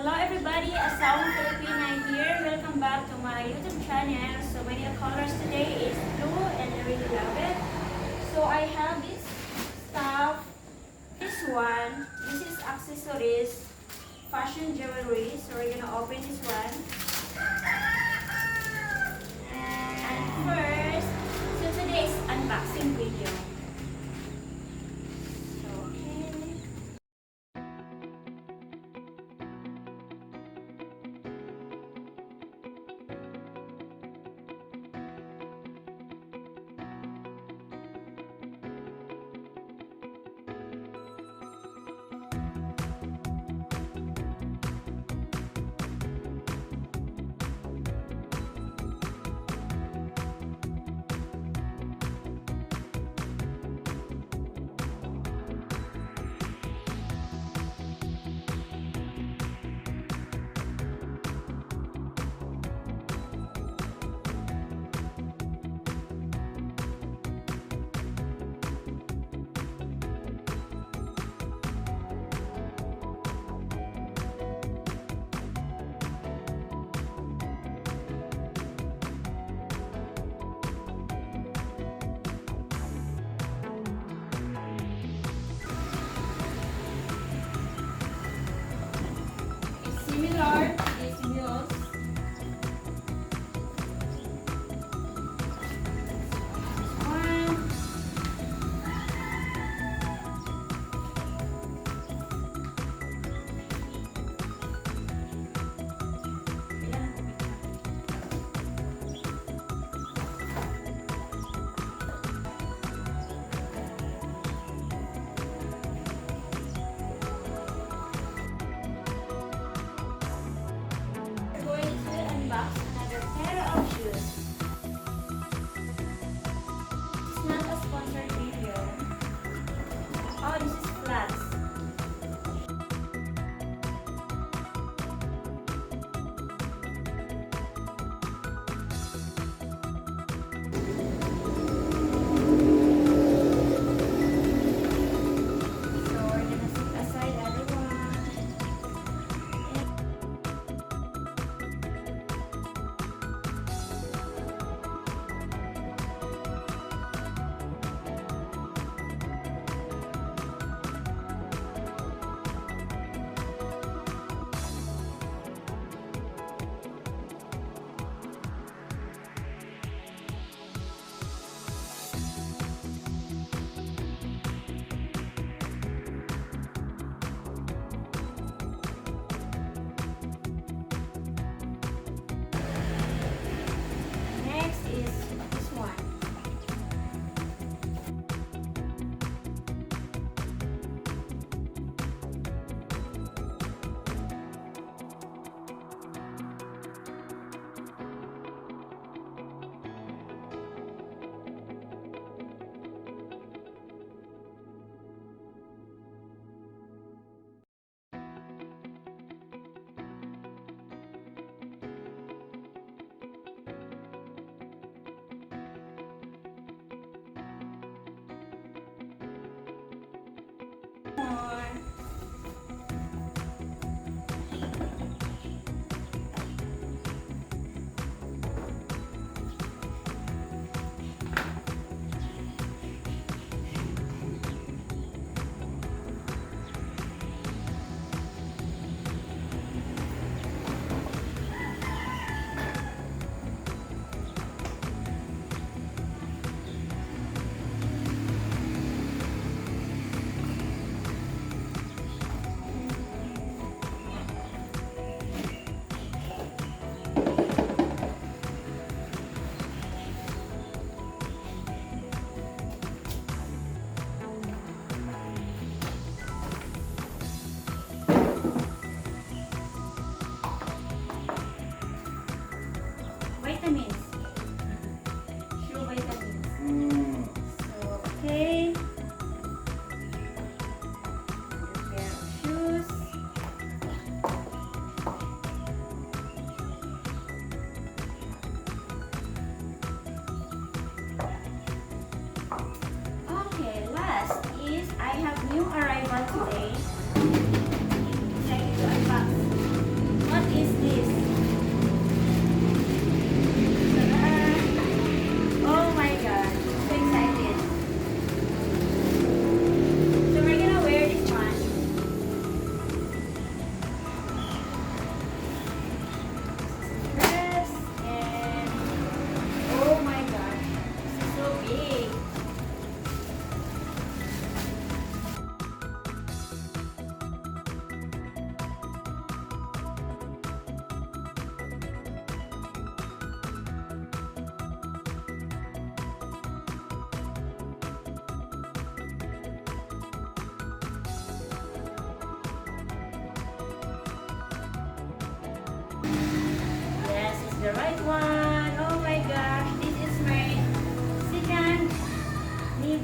Hello everybody, Asawang Filipina here. Welcome back to my YouTube channel. So my new colors today is blue and I really love it. So I have this stuff, this one, this is accessories, fashion jewelry. So we're gonna open this one. And first, so today is unboxing video. Similar to these mules.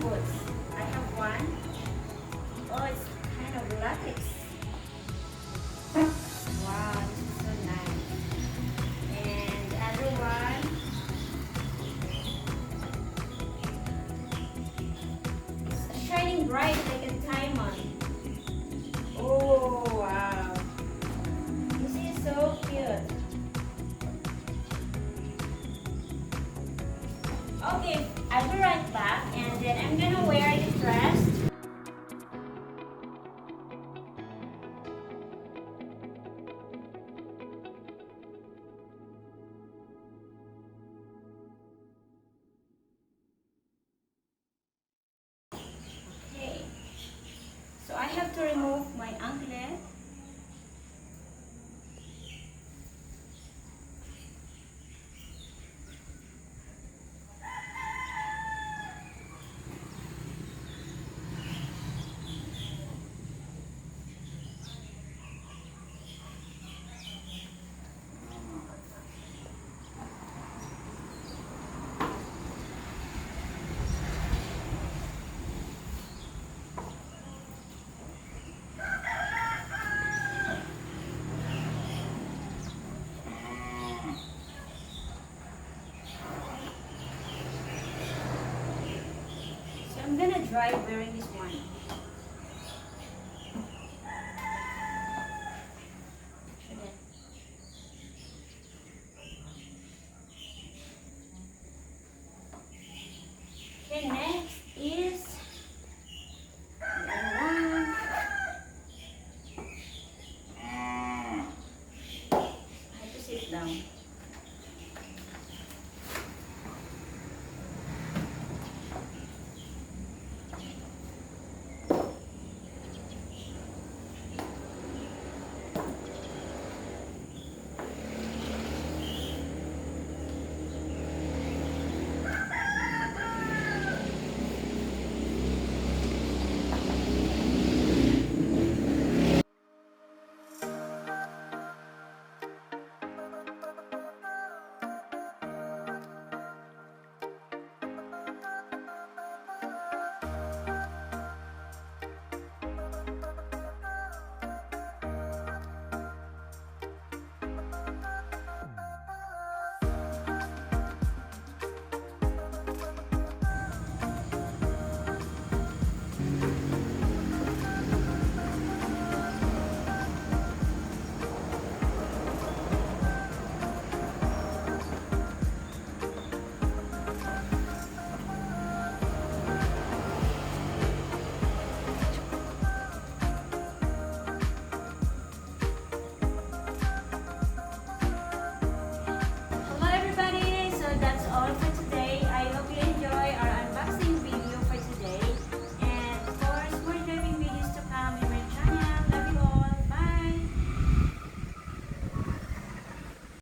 boots. I have one. Oh, it's kind of latex. Wow, this is so nice. And the other one, it's shining bright like a diamond. Oh, wow. This is so cute. Okay, I'll be right back and then I'm gonna wear the dress. Okay, so I have to remove my anklet. So I'm gonna drive wearing this one. Okay, next is the other one. I have to sit down.